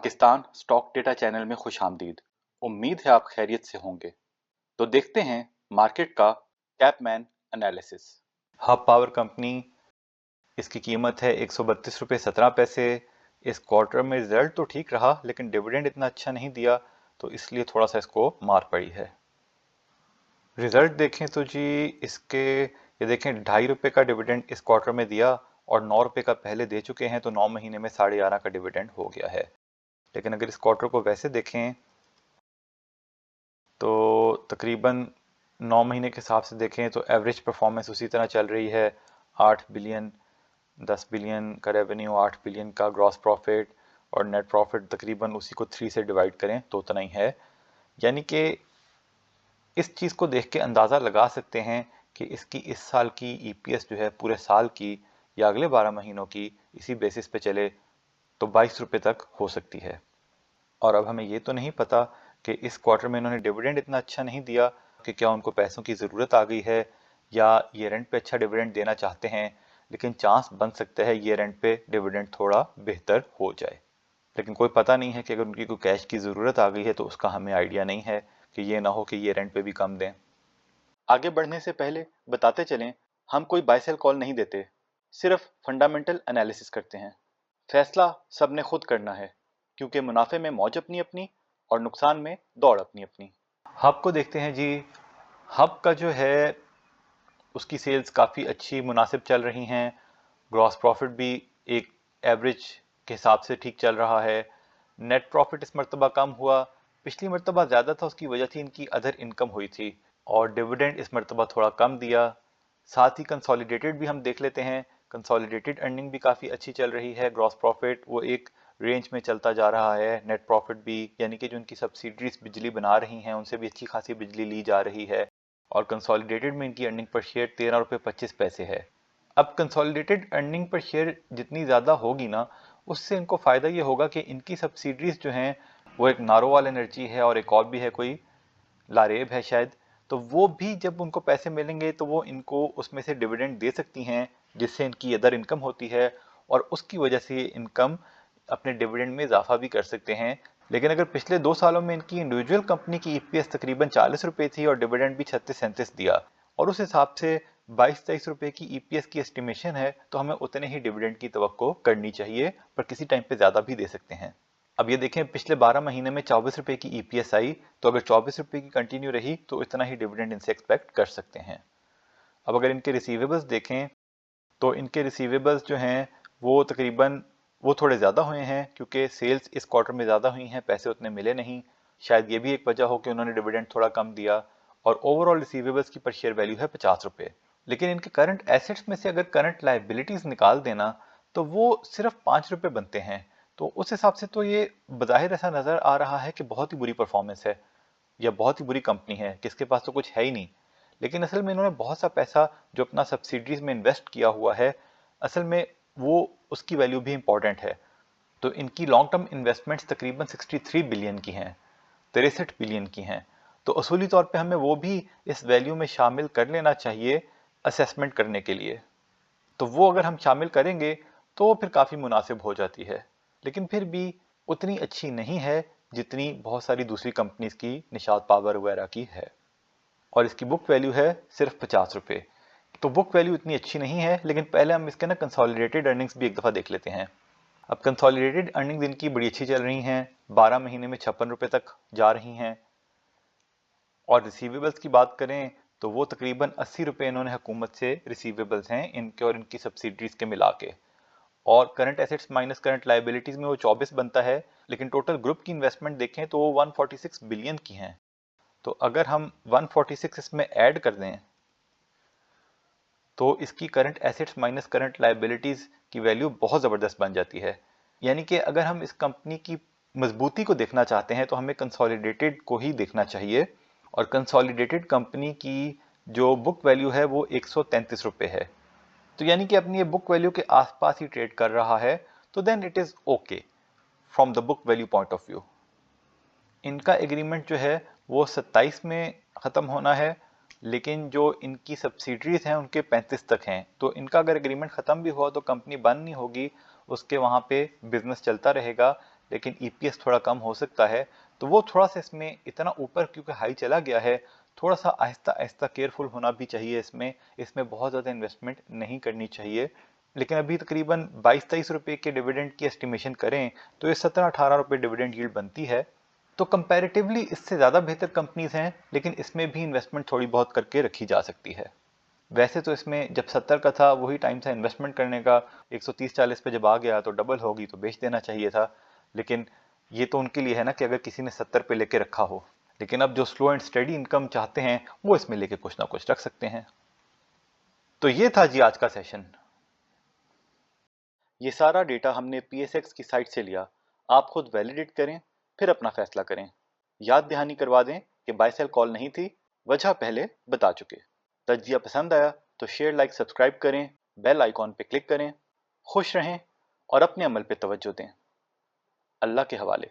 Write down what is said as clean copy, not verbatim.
Pakistan stock data channel में खुश आमदीद। उम्मीद है आप खैरियत से होंगे। तो देखते हैं मार्केट का Capman analysis. Hub power company, इसकी कीमत है 132 रुपये 17 पैसे। इस क्वार्टर में रिजल्ट तो ठीक रहा लेकिन डिविडेंड इतना अच्छा नहीं दिया, तो इसलिए थोड़ा सा इसको मार पड़ी है। रिजल्ट देखें तो जी इसके ये देखें 2.5 रुपये का डिविडेंड इस क्वार्टर में दिया और 9 रुपये का पहले दे चुके हैं, तो 9 महीने में 11.5 का डिविडेंड हो गया है। लेकिन अगर इस क्वार्टर को वैसे देखें तो तकरीबन 9 महीने के हिसाब से देखें तो एवरेज परफॉर्मेंस उसी तरह चल रही है। 8 बिलियन 10 बिलियन का रेवेन्यू, 8 बिलियन का ग्रॉस प्रॉफिट और नेट प्रॉफिट तकरीबन उसी को 3 से डिवाइड करें तो उतना ही है। यानी कि इस चीज़ को देख के अंदाज़ा लगा सकते हैं कि इसकी इस साल की ईपीएस जो है पूरे साल की या अगले 12 महीनों की इसी बेसिस पे चले तो 22 रुपये तक हो सकती है। और अब हमें ये तो नहीं पता कि इस क्वार्टर में इन्होंने डिविडेंड इतना अच्छा नहीं दिया कि क्या उनको पैसों की ज़रूरत आ गई है या ये रेंट पे अच्छा डिविडेंड देना चाहते हैं, लेकिन चांस बन सकता है ये रेंट पे डिविडेंड थोड़ा बेहतर हो जाए। लेकिन कोई पता नहीं है कि अगर उनकी कोई कैश की ज़रूरत आ गई है तो उसका हमें आइडिया नहीं है कि ये ना हो कि ये रेंट पे भी कम दें। आगे बढ़ने से पहले बताते चलें, हम कोई बाय सेल कॉल नहीं देते, सिर्फ फंडामेंटल एनालिसिस करते हैं। फैसला सबने खुद करना है क्योंकि मुनाफे में मौज अपनी अपनी और नुकसान में दौड़ अपनी अपनी। हब को देखते हैं जी। हब का जो है उसकी सेल्स काफ़ी अच्छी मुनासिब चल रही हैं। ग्रॉस प्रॉफिट भी एक एवरेज के हिसाब से ठीक चल रहा है। नेट प्रॉफिट इस मरतबा कम हुआ, पिछली मरतबा ज़्यादा था, उसकी वजह थी इनकी अदर इनकम हुई थी। और डिविडेंड इस मरतबा थोड़ा कम दिया। साथ ही कंसोलिडेटेड भी हम देख लेते हैं। कंसोलिडेटेड अर्निंग भी काफ़ी अच्छी चल रही है। ग्रॉस प्रॉफिट वो एक रेंज में चलता जा रहा है। नेट प्रॉफिट भी, यानी कि जो उनकी सब्सिडरीज बिजली बना रही हैं उनसे भी अच्छी खासी बिजली ली जा रही है। और कंसोलिडेटेड में इनकी अर्निंग पर शेयर 13 रुपये 25 पैसे है। अब कंसोलिडेटेड अर्निंग पर शेयर जितनी ज़्यादा होगी ना, उससे इनको फ़ायदा ये होगा कि इनकी सब्सिडरीज जो हैं वो एक नारोवाल एनर्जी है और एक और भी है कोई लारेब है शायद, तो वो भी जब उनको पैसे मिलेंगे तो वो इनको उसमें से डिविडेंड दे सकती हैं, जिससे इनकी अदर इनकम होती है और उसकी वजह से इनकम अपने डिविडेंड में इजाफा भी कर सकते हैं। लेकिन अगर पिछले 2 सालों में इनकी इंडिविजुअल कंपनी की ईपीएस तकरीबन 40 रुपये थी और डिविडेंड भी 36-37 दिया और उस हिसाब से 22-23 रुपये की ईपीएस की एस्टिमेशन है, तो हमें उतने ही डिविडेंड की तवक्को करनी चाहिए, पर किसी टाइम पे ज़्यादा भी दे सकते हैं। अब ये देखें पिछले 12 महीने में 24 रुपये की ईपीएस आई, तो अगर 24 रुपये की कंटिन्यू रही तो इतना ही डिविडेंड इनसे एक्सपेक्ट कर सकते हैं। अब अगर इनके रिसीवेबल्स देखें तो इनके रिसीवेबल्स जो हैं वो तकरीबन वो थोड़े ज़्यादा हुए हैं क्योंकि सेल्स इस क्वार्टर में ज़्यादा हुई हैं, पैसे उतने मिले नहीं। शायद ये भी एक वजह हो कि उन्होंने डिविडेंड थोड़ा कम दिया। और ओवरऑल रिसीवेबल्स की पर शेयर वैल्यू है 50 रुपये। लेकिन इनके करंट एसेट्स में से अगर करंट लाइबिलिटीज़ निकाल देना तो वो सिर्फ 5 रुपये बनते हैं। तो उस हिसाब से तो ये बज़ाहिर ऐसा नज़र आ रहा है कि बहुत ही बुरी परफॉर्मेंस है या बहुत ही बुरी कंपनी है, किसके पास तो कुछ है ही नहीं। लेकिन असल में इन्होंने बहुत सा पैसा जो अपना सब्सिडीज में इन्वेस्ट किया हुआ है, असल में वो उसकी वैल्यू भी इंपॉर्टेंट है। तो इनकी लॉन्ग टर्म इन्वेस्टमेंट्स तकरीबन 63 बिलियन की हैं, 63 बिलियन की हैं। तो असूली तौर पे हमें वो भी इस वैल्यू में शामिल कर लेना चाहिए असेसमेंट करने के लिए। तो वो अगर हम शामिल करेंगे तो फिर काफ़ी मुनासिब हो जाती है, लेकिन फिर भी उतनी अच्छी नहीं है जितनी बहुत सारी दूसरी कंपनीज की निशात पावर वगैरह की है। और इसकी बुक वैल्यू है सिर्फ 50 रुपये। तो बुक वैल्यू इतनी अच्छी नहीं है, लेकिन पहले हम इसके ना कंसोलिडेटेड अर्निंग्स भी एक दफ़ा देख लेते हैं। अब कंसोलिडेटेड अर्निंग्स इनकी बड़ी अच्छी चल रही हैं, 12 महीने में 56 रुपये तक जा रही हैं। और रिसीवेबल्स की बात करें तो वो तकरीबन 80 रुपये इन्होंने हुकूमत से रिसीवेबल्स हैं इनके और इनकी सब्सिडरीज के मिला के। और current assets minus current liabilities में वो 24 बनता है, लेकिन टोटल ग्रुप की इन्वेस्टमेंट देखें तो वो 146 बिलियन की हैं। तो अगर हम 146 इसमें ऐड कर दें तो इसकी current assets minus current liabilities की वैल्यू बहुत ज़बरदस्त बन जाती है। यानी कि अगर हम इस कंपनी की मजबूती को देखना चाहते हैं तो हमें कंसोलिडेटेड को ही देखना चाहिए। और कंसोलिडेटेड कंपनी की जो बुक वैल्यू है वो 133 रुपये है। तो यानी कि अपनी ये बुक वैल्यू के आसपास ही ट्रेड कर रहा है, तो then it is okay from the book value point of view. इनका एग्रीमेंट जो है वो 27 में ख़त्म होना है, लेकिन जो इनकी सब्सिडरीज हैं उनके 35 तक हैं। तो इनका अगर एग्रीमेंट ख़त्म भी हुआ तो कंपनी बंद नहीं होगी, उसके वहाँ पे बिजनेस चलता रहेगा। लेकिन EPS थोड़ा कम हो सकता है, तो वो थोड़ा सा इसमें इतना ऊपर क्योंकि हाई चला गया है, थोड़ा सा आहिस्ता आहिस्ता केयरफुल होना भी चाहिए इसमें बहुत ज़्यादा इन्वेस्टमेंट नहीं करनी चाहिए। लेकिन अभी तकरीबन 22-23 रुपए के डिविडेंड की एस्टिमेशन करें तो ये 17-18 रुपए डिविडेंड यील्ड बनती है। तो कंपैरेटिवली इससे ज़्यादा बेहतर कंपनीज हैं, लेकिन इसमें भी इन्वेस्टमेंट थोड़ी बहुत करके रखी जा सकती है। वैसे तो इसमें जब 70 का था वही टाइम था इन्वेस्टमेंट करने का, 130-40 पे जब आ गया तो डबल होगी तो बेच देना चाहिए था। लेकिन ये तो उनके लिए है ना कि अगर किसी ने 70 पे लेके रखा हो, लेकिन अब जो स्लो एंड स्टेडी इनकम चाहते हैं वो इसमें लेके कुछ ना कुछ रख सकते हैं। तो ये था जी आज का सेशन। ये सारा डेटा हमने PSX की साइट से लिया। आप खुद वैलिडेट करें, फिर अपना फैसला करें। याद दहानी करवा दें कि बाय सेल कॉल नहीं थी, वजह पहले बता चुके। तज्जिया पसंद आया तो शेयर, लाइक, सब्सक्राइब करें, बेल आइकॉन पे क्लिक करें। खुश रहें और अपने अमल पे तवज्जो दें। अल्लाह के हवाले।